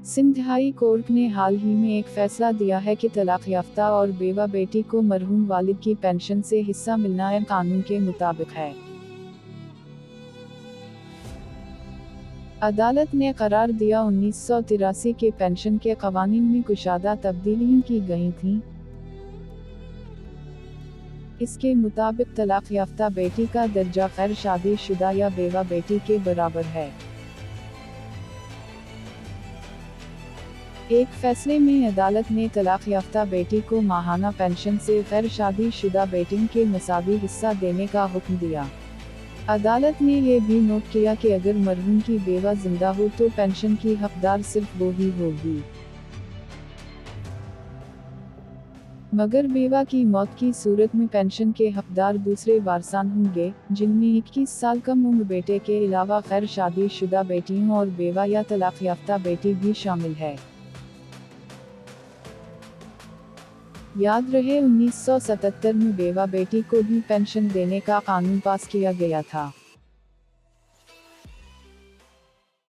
Sindh high court ने हाल ही में एक फैसला दिया है कि तलाक याफ्ता और बेवा बेटी को मरहूम वालिद की पेंशन से हिस्सा मिलना कानून के मुताबिक है। अदालत ने करार दिया 1983 के पेंशन के कवानीन में कुशादा तब्दीलियां की गई थीं। इसके मुताबिक तलाक याफ्ता बेटी का दर्जा गैर शादीशुदा या बेवा बेटी के बराबर है। एक फैसले में अदालत ने तलाक याफ्ता बेटी को माहाना पेंशन से गैर शादीशुदा बेटियों के मुसावी हिस्सा देने का हुक्म दिया। अदालत ने यह भी नोट किया कि अगर मरहूम की बेवा जिंदा हो तो पेंशन की हकदार सिर्फ वो ही होगी, मगर बेवा की मौत की सूरत में पेंशन के हकदार दूसरे वारसान होंगे, जिनमें 21 साल कम उम्र बेटे के अलावा गैर शादीशुदा बेटियों और बेवा या तलाक याफ्ता बेटी भी शामिल है। याद रहे 1977 में बेवा बेटी को भी पेंशन देने का कानून पास किया गया था।